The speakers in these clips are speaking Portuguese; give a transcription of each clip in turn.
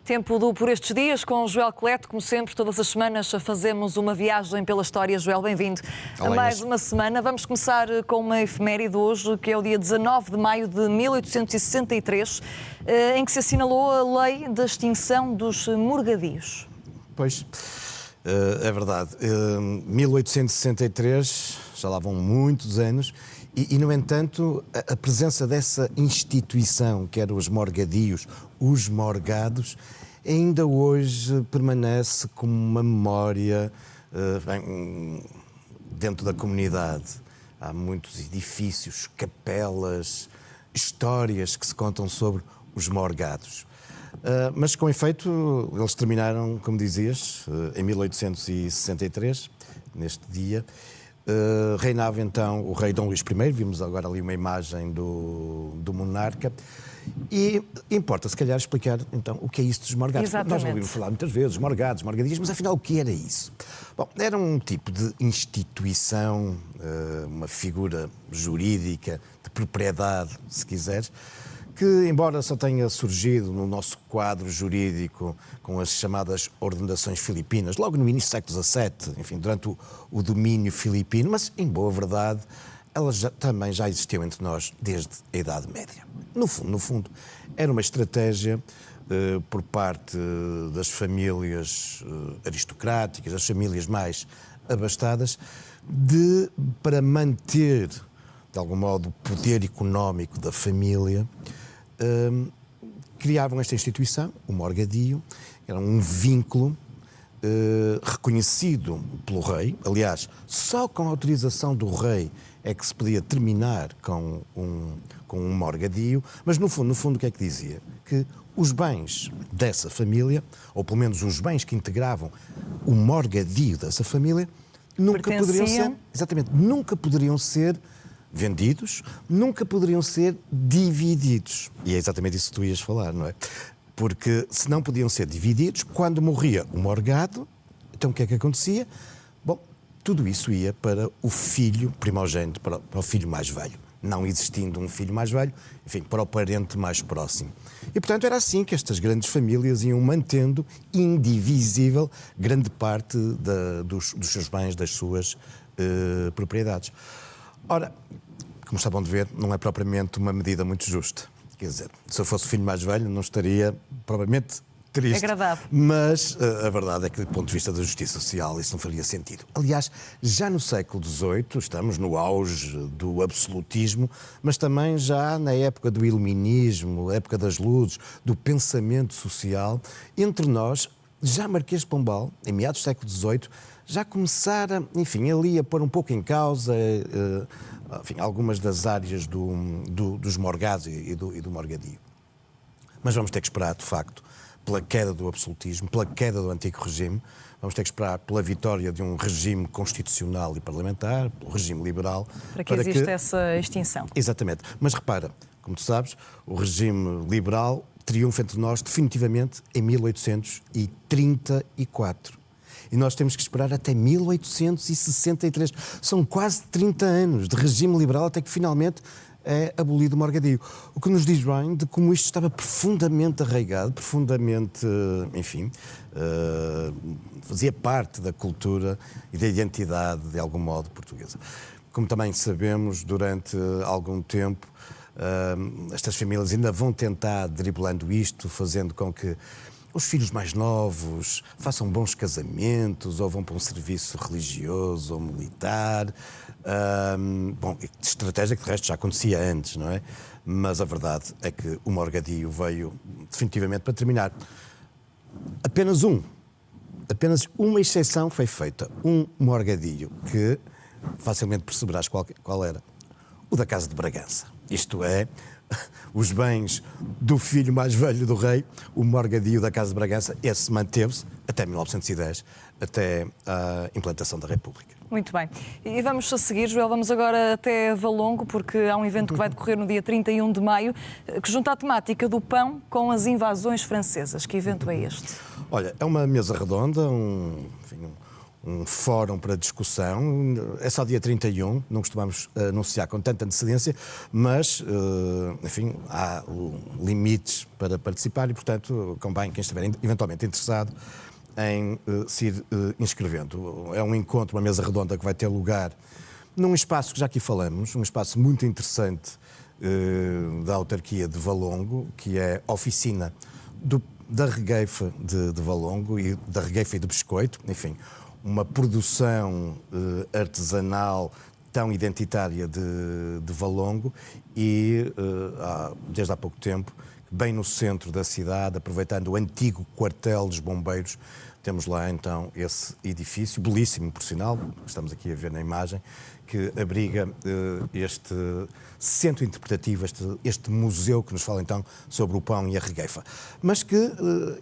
Tempo do Por Estes Dias com Joel Colete. Como sempre, todas as semanas fazemos uma viagem pela história. Joel, bem-vindo a mais uma semana. Vamos começar com uma efeméride hoje, que é o dia 19 de maio de 1863, em que se assinalou a lei da extinção dos morgadios. Pois, é verdade. 1863, já lá vão muitos anos, e no entanto, a presença dessa instituição, que eram os morgadios, os morgados, ainda hoje permanece como uma memória dentro da comunidade. Há muitos edifícios, capelas, histórias que se contam sobre os morgados. Mas, com efeito, eles terminaram, como dizias, em 1863, neste dia. Reinava então o rei Dom Luís I, vimos agora ali uma imagem do monarca, e importa se calhar explicar então o que é isso dos morgados. Exatamente. Nós ouvimos falar muitas vezes, morgados, morgadias, mas afinal o que era isso? Bom, era um tipo de instituição, uma figura jurídica, de propriedade, se quiseres, que, embora só tenha surgido no nosso quadro jurídico com as chamadas ordenações filipinas, logo no início do século XVII, enfim, durante o domínio filipino, mas, em boa verdade, elas também já existiam entre nós desde a Idade Média. No fundo, era uma estratégia por parte das famílias aristocráticas, das famílias mais abastadas, para manter, de algum modo, o poder económico da família. Criavam esta instituição, o morgadio, era um vínculo reconhecido pelo rei. Aliás, só com a autorização do rei é que se podia terminar com um morgadio, mas no fundo o que é que dizia? Que os bens dessa família, ou pelo menos os bens que integravam o morgadio dessa família, nunca poderiam ser vendidos, nunca poderiam ser divididos. E é exatamente isso que tu ias falar, não é? Porque se não podiam ser divididos, quando morria o morgado, então o que é que acontecia? Bom, tudo isso ia para o filho primogênito, para o filho mais velho. Não existindo um filho mais velho, enfim, para o parente mais próximo. E, portanto, era assim que estas grandes famílias iam mantendo indivisível grande parte dos seus bens, das suas propriedades. Ora, como estavam de ver, não é propriamente uma medida muito justa. Quer dizer, se eu fosse o filho mais velho, não estaria provavelmente triste. Agradável. Mas a verdade é que, do ponto de vista da justiça social, isso não faria sentido. Aliás, já no século XVIII, estamos no auge do absolutismo, mas também já na época do iluminismo, época das luzes, do pensamento social, entre nós, já Marquês de Pombal, em meados do século XVIII, já começara, enfim, ali a pôr um pouco em causa enfim, algumas das áreas dos morgados e do morgadio. Mas vamos ter que esperar, de facto, pela queda do absolutismo, pela queda do antigo regime, vamos ter que esperar pela vitória de um regime constitucional e parlamentar, pelo regime liberal. Para que exista essa extinção. Exatamente. Mas repara, como tu sabes, o regime liberal triunfa entre nós definitivamente em 1834. E nós temos que esperar até 1863. São quase 30 anos de regime liberal até que finalmente é abolido o morgadio. O que nos diz bem de como isto estava profundamente arraigado, profundamente, enfim, fazia parte da cultura e da identidade, de algum modo, portuguesa. Como também sabemos, durante algum tempo, estas famílias ainda vão tentar, driblando isto, fazendo com que os filhos mais novos façam bons casamentos ou vão para um serviço religioso ou militar. Bom, estratégia que de resto já acontecia antes, não é? Mas a verdade é que o morgadio veio definitivamente para terminar. Apenas uma exceção foi feita. Um morgadio que facilmente perceberás qual era. O da Casa de Bragança. Isto é, os bens do filho mais velho do rei, o morgadio da Casa de Bragança, esse manteve-se até 1910, até a implantação da República. Muito bem. E vamos a seguir, Joel, vamos agora até Valongo, porque há um evento que vai decorrer no dia 31 de maio, que junta a temática do pão com as invasões francesas. Que evento é este? Olha, é uma mesa redonda, um fórum para discussão. É só dia 31, não costumamos anunciar com tanta antecedência, mas, enfim, há limites para participar e, portanto, convém quem estiver eventualmente interessado em se ir inscrevendo. É um encontro, uma mesa redonda que vai ter lugar num espaço que já aqui falamos, um espaço muito interessante da autarquia de Valongo, que é a oficina da regueifa de Valongo e da regueifa e de biscoito, enfim, uma produção artesanal tão identitária de Valongo e, desde há pouco tempo, bem no centro da cidade, aproveitando o antigo quartel dos bombeiros, temos lá então esse edifício, belíssimo por sinal, que estamos aqui a ver na imagem, que abriga este centro interpretativo, este museu que nos fala então sobre o pão e a regueifa. Mas que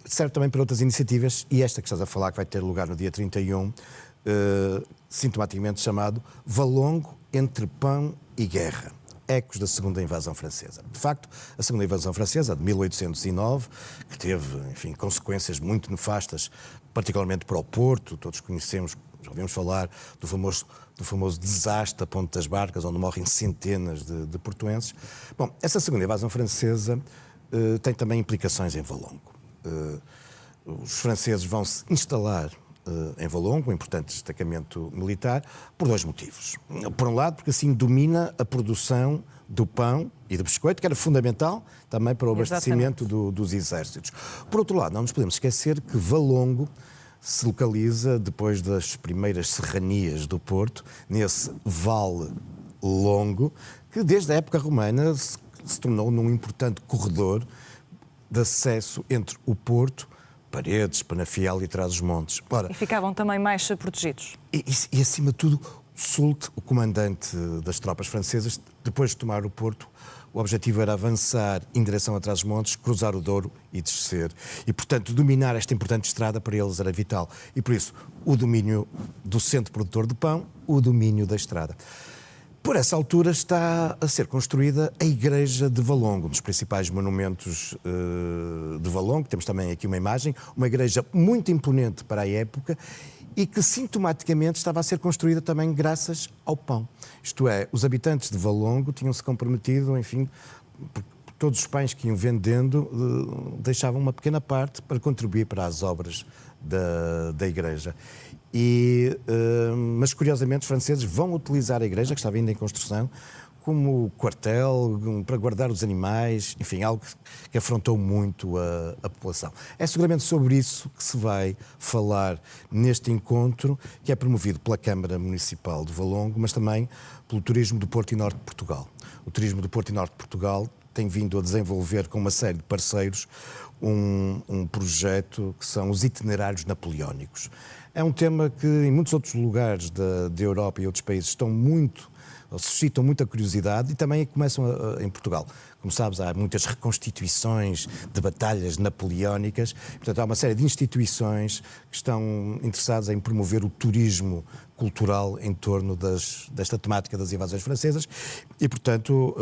serve também para outras iniciativas, e esta que estás a falar, que vai ter lugar no dia 31, sintomaticamente chamado Valongo entre Pão e Guerra. Ecos da segunda invasão francesa. De facto, a segunda invasão francesa, de 1809, que teve, enfim, consequências muito nefastas, particularmente para o Porto, todos conhecemos, já ouvimos falar do famoso desastre da Ponte das Barcas, onde morrem centenas de portuenses. Bom, essa segunda invasão francesa tem também implicações em Valongo. Os franceses vão se instalar em Valongo, um importante destacamento militar, por dois motivos. Por um lado, porque assim domina a produção do pão e do biscoito, que era fundamental também para o abastecimento dos exércitos. Por outro lado, não nos podemos esquecer que Valongo se localiza, depois das primeiras serranias do Porto, nesse vale longo, que desde a época romana se tornou num importante corredor de acesso entre o Porto, Paredes, Penafiel e Trás-os-Montes. E ficavam também mais protegidos. E acima de tudo, Soult, o comandante das tropas francesas, depois de tomar o Porto, o objetivo era avançar em direção a Trás-os-Montes, cruzar o Douro e descer. E, portanto, dominar esta importante estrada para eles era vital. E, por isso, o domínio do centro produtor de pão, o domínio da estrada. Por essa altura está a ser construída a Igreja de Valongo, um dos principais monumentos de Valongo. Temos também aqui uma imagem, uma igreja muito imponente para a época e que sintomaticamente estava a ser construída também graças ao pão. Isto é, os habitantes de Valongo tinham-se comprometido, enfim, por todos os pães que iam vendendo, deixavam uma pequena parte para contribuir para as obras da igreja. Mas, curiosamente, os franceses vão utilizar a igreja, que estava ainda em construção, como quartel, para guardar os animais, enfim, algo que afrontou muito a população. É seguramente sobre isso que se vai falar neste encontro, que é promovido pela Câmara Municipal de Valongo, mas também pelo Turismo do Porto e Norte de Portugal. O Turismo do Porto e Norte de Portugal tem vindo a desenvolver com uma série de parceiros um projeto que são os itinerários napoleónicos. É um tema que em muitos outros lugares da Europa e outros países suscitam muita curiosidade e também começam em Portugal. Como sabes, há muitas reconstituições de batalhas napoleónicas, portanto há uma série de instituições que estão interessadas em promover o turismo cultural em torno desta temática das invasões francesas e, portanto,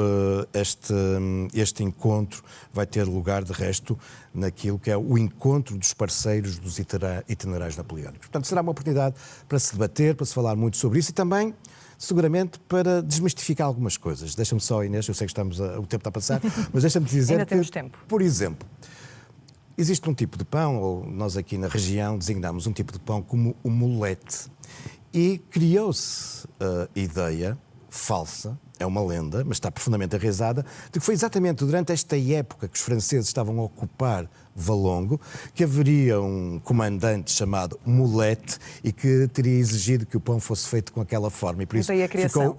este encontro vai ter lugar, de resto, naquilo que é o encontro dos parceiros dos itinerários napoleónicos. Portanto, será uma oportunidade para se debater, para se falar muito sobre isso e também, seguramente, para desmistificar algumas coisas. Deixa-me só, Inês, eu sei que o tempo está a passar, mas deixa-me dizer Ainda temos tempo. Por exemplo, existe um tipo de pão, ou nós aqui na região designamos um tipo de pão como o mulete. E criou-se a ideia falsa, é uma lenda, mas está profundamente arraizada, de que foi exatamente durante esta época que os franceses estavam a ocupar Valongo, que haveria um comandante chamado Mulete e que teria exigido que o pão fosse feito com aquela forma. E por isso ficou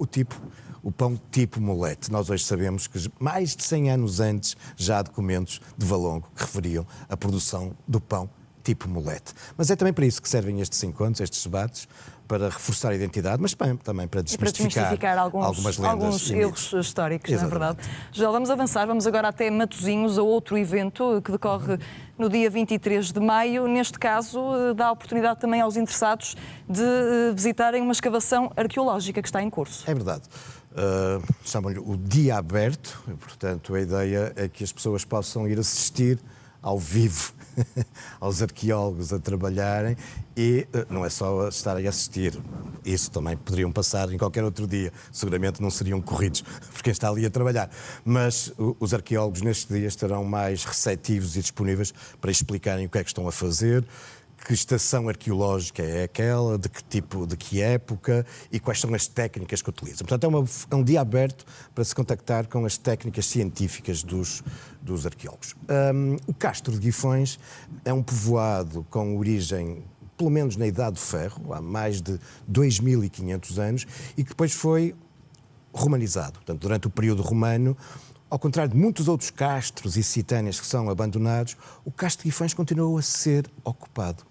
o pão tipo Mulete. Nós hoje sabemos que mais de 100 anos antes já há documentos de Valongo que referiam a produção do pão tipo Mulete. Mas é também para isso que servem estes encontros, estes debates, para reforçar a identidade, mas também para desmistificar algumas lendas. Alguns erros históricos, não é verdade? Joel, vamos avançar, vamos agora até Matosinhos, a outro evento que decorre no dia 23 de maio. Neste caso, dá a oportunidade também aos interessados de visitarem uma escavação arqueológica que está em curso. É verdade. Chamam-lhe o Dia Aberto, portanto a ideia é que as pessoas possam ir assistir ao vivo aos arqueólogos a trabalharem e não é só estarem a assistir. Isso também poderiam passar em qualquer outro dia. Seguramente não seriam corridos por quem está ali a trabalhar. Mas os arqueólogos nestes dias estarão mais receptivos e disponíveis para explicarem o que é que estão a fazer, que estação arqueológica é aquela, de que tipo, de que época e quais são as técnicas que utilizam. Portanto, é um dia aberto para se contactar com as técnicas científicas dos arqueólogos. O Castro de Guifões é um povoado com origem, pelo menos na Idade do Ferro, há mais de 2500 anos, e que depois foi romanizado. Portanto, durante o período romano, ao contrário de muitos outros castros e citâneas que são abandonados, o Castro de Guifões continuou a ser ocupado.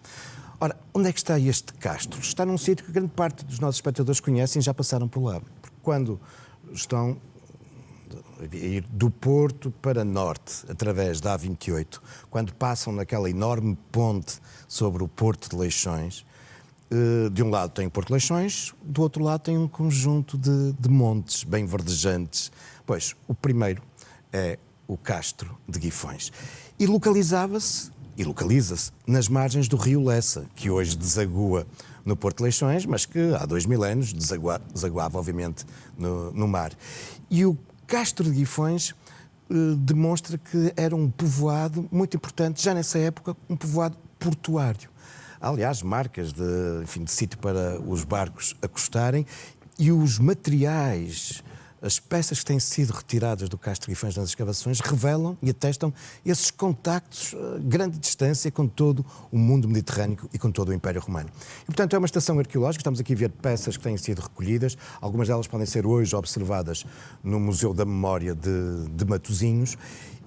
Ora, onde é que está este castro? Está num sítio que grande parte dos nossos espectadores conhecem e já passaram por lá. Porque quando estão a ir do Porto para norte, através da A28, quando passam naquela enorme ponte sobre o Porto de Leixões, de um lado tem o Porto de Leixões, do outro lado tem um conjunto de montes bem verdejantes. Pois, o primeiro é o Castro de Guifões. E localiza-se nas margens do rio Lessa, que hoje desagua no Porto de Leixões, mas que há 2000 anos desaguava, obviamente, no mar. E o Castro de Guifões demonstra que era um povoado muito importante, já nessa época, um povoado portuário. Há, aliás, marcas de sítio para os barcos acostarem e os materiais, as peças que têm sido retiradas do Castro de Guifões nas escavações revelam e atestam esses contactos a grande distância com todo o mundo mediterrâneo e com todo o Império Romano. E, portanto, é uma estação arqueológica, estamos aqui a ver peças que têm sido recolhidas, algumas delas podem ser hoje observadas no Museu da Memória de Matosinhos.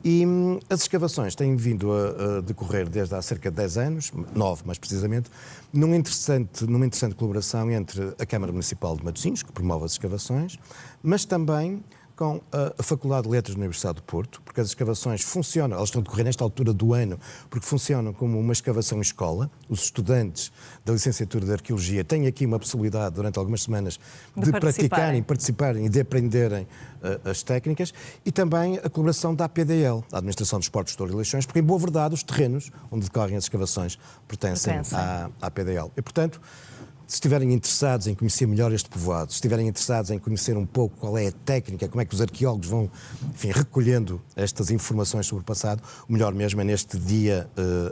E as escavações têm vindo a decorrer desde há cerca de 10 anos, 9 mais precisamente, numa interessante colaboração entre a Câmara Municipal de Matosinhos, que promove as escavações, mas também com a Faculdade de Letras da Universidade do Porto, porque as escavações funcionam, elas estão a decorrer nesta altura do ano, porque funcionam como uma escavação em escola. Os estudantes da licenciatura de Arqueologia têm aqui uma possibilidade, durante algumas semanas, de participarem e de aprenderem as técnicas, e também a colaboração da APDL, a Administração dos Portos de Douro e Leixões, porque, em boa verdade, os terrenos onde decorrem as escavações pertencem à APDL. E, portanto, se estiverem interessados em conhecer melhor este povoado, se estiverem interessados em conhecer um pouco qual é a técnica, como é que os arqueólogos vão, recolhendo estas informações sobre o passado, o melhor mesmo é neste dia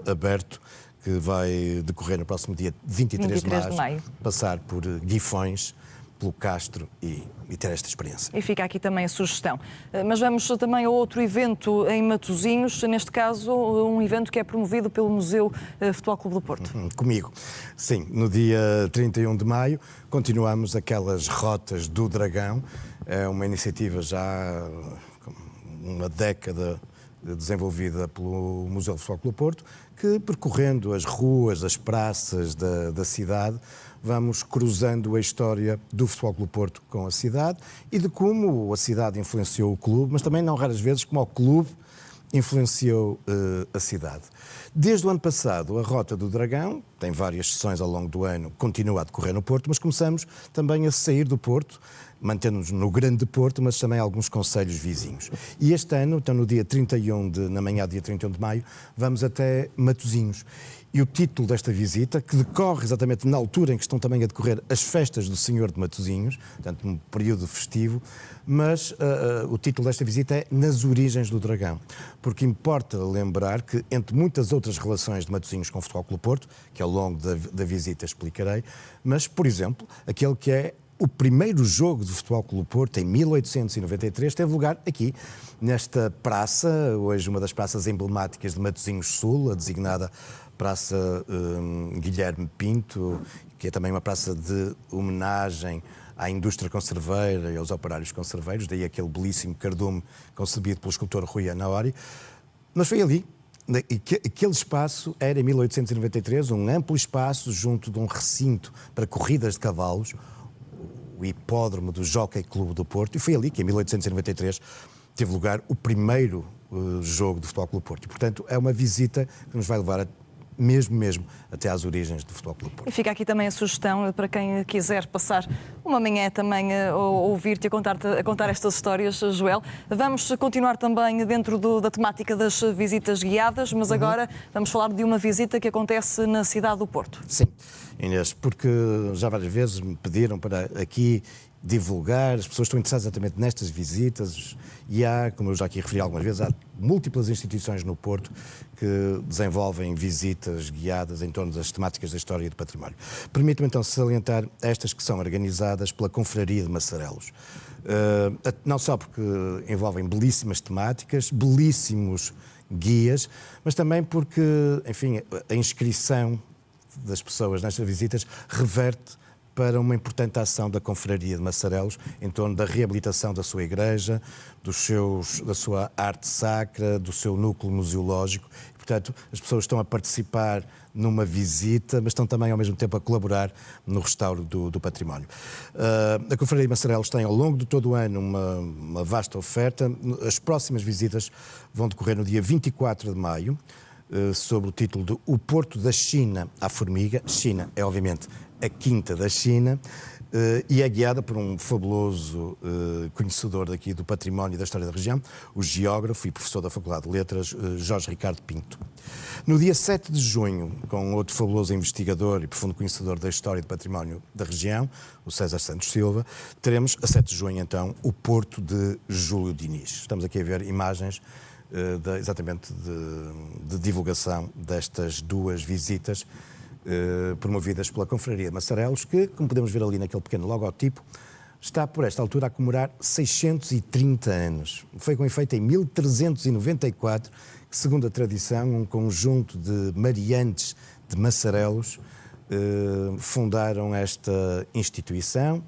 aberto, que vai decorrer no próximo dia 23 de maio, passar por Guifões, pelo Castro e ter esta experiência. E fica aqui também a sugestão. Mas vamos também a outro evento em Matosinhos, neste caso um evento que é promovido pelo Museu Futebol Clube do Porto. Comigo. Sim, no dia 31 de maio continuamos aquelas rotas do Dragão. É uma iniciativa já uma década desenvolvida pelo Museu Futebol Clube do Porto, que, percorrendo as ruas, as praças da cidade, vamos cruzando a história do Futebol Clube do Porto com a cidade e de como a cidade influenciou o clube, mas também, não raras vezes, como o clube influenciou a cidade. Desde o ano passado, a Rota do Dragão, tem várias sessões ao longo do ano, continua a decorrer no Porto, mas começamos também a sair do Porto, mantendo-nos no Grande Porto, mas também alguns concelhos vizinhos. E este ano, então no dia 31 na manhã, dia 31 de maio, vamos até Matosinhos. E o título desta visita, que decorre exatamente na altura em que estão também a decorrer as festas do Senhor de Matosinhos, portanto um período festivo, mas o título desta visita é Nas Origens do Dragão, porque importa lembrar que, entre muitas outras relações de Matosinhos com o Futebol Clube do Porto, que ao longo da visita explicarei, mas, por exemplo, aquele que é o primeiro jogo do Futebol Clube do Porto, em 1893, teve lugar aqui, nesta praça, hoje uma das praças emblemáticas de Matosinhos Sul, a designada Praça Guilherme Pinto, que é também uma praça de homenagem à indústria conserveira e aos operários conserveiros, daí aquele belíssimo cardume concebido pelo escultor Rui Anaori. Mas foi ali, aquele espaço era, em 1893, um amplo espaço junto de um recinto para corridas de cavalos, o hipódromo do Jockey Clube do Porto, e foi ali que, em 1893, teve lugar o primeiro jogo do Futebol Clube do Porto. E, portanto, é uma visita que nos vai levar mesmo até às origens do Futebol Clube do Porto. E fica aqui também a sugestão para quem quiser passar Uma manhã também a ouvir-te a contar estas histórias, Joel. Vamos continuar também dentro da temática das visitas guiadas, mas agora vamos falar de uma visita que acontece na cidade do Porto. Sim, Inês, porque já várias vezes me pediram para aqui divulgar, as pessoas estão interessadas exatamente nestas visitas e há, como eu já aqui referi algumas vezes, há múltiplas instituições no Porto que desenvolvem visitas guiadas em torno das temáticas da história e do património. Permito-me então salientar estas que são organizadas pela Confraria de Massarelos. Não só porque envolvem belíssimas temáticas, belíssimos guias, mas também porque, enfim, a inscrição das pessoas nestas visitas reverte para uma importante ação da Confraria de Massarelos em torno da reabilitação da sua igreja, da sua arte sacra, do seu núcleo museológico. Portanto, as pessoas estão a participar numa visita, mas estão também ao mesmo tempo a colaborar no restauro do património. A Confraria de Massarelos tem ao longo de todo o ano uma vasta oferta. As próximas visitas vão decorrer no dia 24 de maio, sob o título de O Porto da China à Formiga. China é, obviamente, a Quinta da China, e é guiada por um fabuloso conhecedor daqui do património e da história da região, o geógrafo e professor da Faculdade de Letras, Jorge Ricardo Pinto. No dia 7 de junho, com outro fabuloso investigador e profundo conhecedor da história e do património da região, o César Santos Silva, teremos, a 7 de junho, então, o Porto de Júlio Diniz. Estamos aqui a ver imagens exatamente de divulgação destas duas visitas promovidas pela Confraria de Massarelos, que, como podemos ver ali naquele pequeno logotipo, está por esta altura a comemorar 630 anos. Foi com efeito em 1394 que, segundo a tradição, um conjunto de mariantes de Massarelos fundaram esta instituição,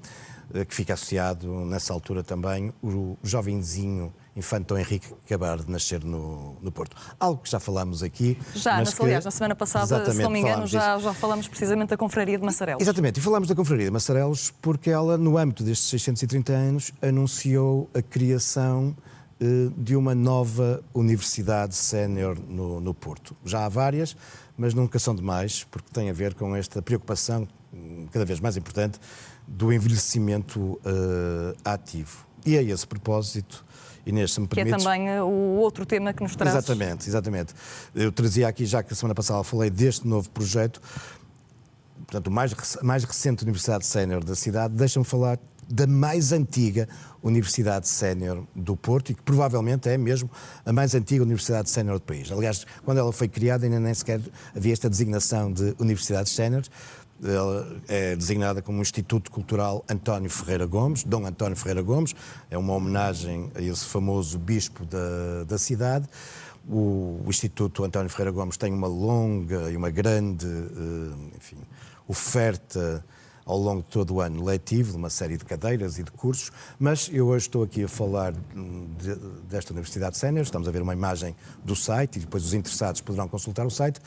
que fica associado nessa altura também o jovenzinho infante Dom Henrique que acabar de nascer no Porto. Algo que já falámos aqui. Aliás, na semana passada, se não me engano, já falamos precisamente da Confraria de Massarelos. Exatamente, e falámos da Confraria de Massarelos porque ela, no âmbito destes 630 anos, anunciou a criação de uma nova universidade sénior no Porto. Já há várias, mas nunca são demais, porque tem a ver com esta preocupação cada vez mais importante do envelhecimento ativo. E a esse propósito, Inês, se me permites... Que é também o outro tema que nos traz. Exatamente. Eu trazia aqui, já que a semana passada falei deste novo projeto, portanto, a mais recente Universidade Sénior da cidade, deixa-me falar da mais antiga Universidade Sénior do Porto e que provavelmente é mesmo a mais antiga Universidade Sénior do país. Aliás, quando ela foi criada ainda nem sequer havia esta designação de Universidades Séniores. Ela é designada como Instituto Cultural António Ferreira Gomes, Dom António Ferreira Gomes, é uma homenagem a esse famoso bispo da cidade. O Instituto António Ferreira Gomes tem uma longa e uma grande oferta ao longo de todo o ano letivo, de uma série de cadeiras e de cursos, mas eu hoje estou aqui a falar desta Universidade Sénior, estamos a ver uma imagem do site e depois os interessados poderão consultar o site,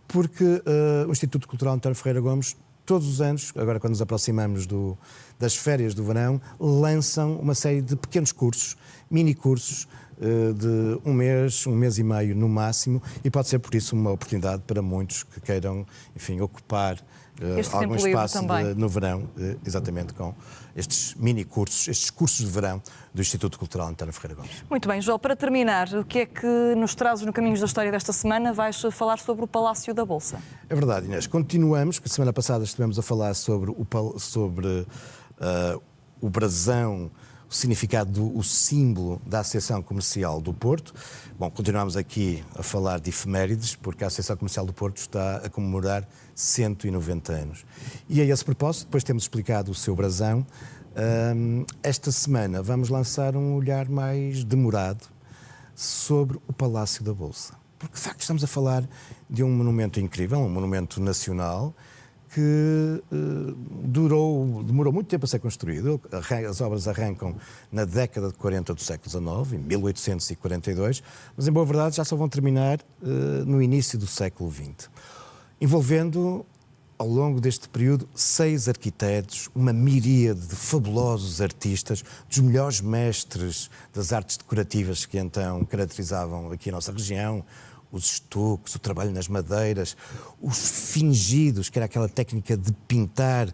porque o Instituto Cultural António Ferreira Gomes, todos os anos, agora quando nos aproximamos das férias do verão, lançam uma série de pequenos cursos, mini-cursos, de um mês e meio no máximo, e pode ser por isso uma oportunidade para muitos que queiram, enfim, ocupar algum espaço no verão, exatamente com estes mini-cursos, estes cursos de verão do Instituto Cultural António Ferreira Gomes. Muito bem, João, para terminar, o que é que nos trazes no Caminhos da História desta semana? Vais falar sobre o Palácio da Bolsa. É verdade, Inês. Continuamos, que a semana passada estivemos a falar sobre o brasão, o significado o símbolo da Associação Comercial do Porto. Bom, continuamos aqui a falar de efemérides, porque a Associação Comercial do Porto está a comemorar 190 anos. E a esse propósito, depois temos explicado o seu brasão, esta semana vamos lançar um olhar mais demorado sobre o Palácio da Bolsa. Porque, de facto, estamos a falar de um monumento incrível, um monumento nacional, que demorou muito tempo a ser construído. As obras arrancam na década de 40 do século XIX, em 1842, mas, em boa verdade, já só vão terminar no início do século XX, envolvendo, ao longo deste período, 6 arquitetos, uma miríade de fabulosos artistas, dos melhores mestres das artes decorativas que então caracterizavam aqui a nossa região, os estuques, o trabalho nas madeiras, os fingidos, que era aquela técnica de pintar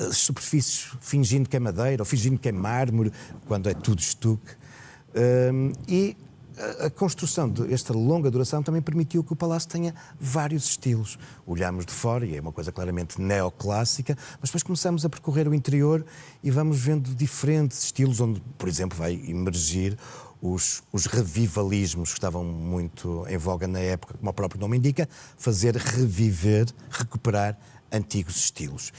as superfícies fingindo que é madeira ou fingindo que é mármore, quando é tudo estuque. E a construção desta longa duração também permitiu que o palácio tenha vários estilos. Olhamos de fora e é uma coisa claramente neoclássica, mas depois começamos a percorrer o interior e vamos vendo diferentes estilos, onde, por exemplo, vai emergir os revivalismos que estavam muito em voga na época, como o próprio nome indica, fazer reviver, recuperar antigos estilos.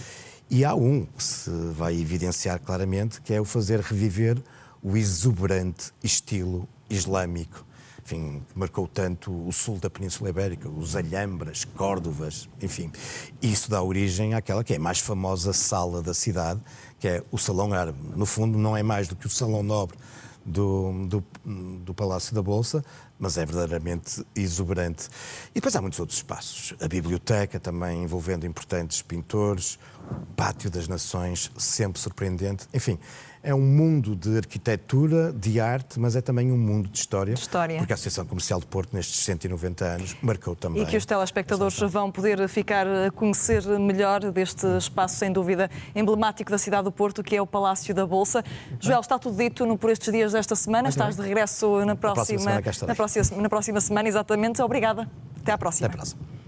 E há um que se vai evidenciar claramente, que é o fazer reviver o exuberante estilo islâmico, enfim, que marcou tanto o sul da Península Ibérica, os Alhambras, Córdovas, enfim. Isso dá origem àquela que é a mais famosa sala da cidade, que é o Salão Árabe. No fundo, não é mais do que o Salão Nobre do Palácio da Bolsa, mas é verdadeiramente exuberante. E depois há muitos outros espaços. A biblioteca também envolvendo importantes pintores, o Pátio das Nações, sempre surpreendente. Enfim, é um mundo de arquitetura, de arte, mas é também um mundo de história. Porque a Associação Comercial de Porto, nestes 190 anos, marcou também. E que os telespectadores vão poder ficar a conhecer melhor deste espaço, sem dúvida, emblemático da cidade do Porto, que é o Palácio da Bolsa. Joel, está tudo dito por estes dias desta semana. Estás de regresso na próxima semana, exatamente. Obrigada. Até à próxima. Até à próxima.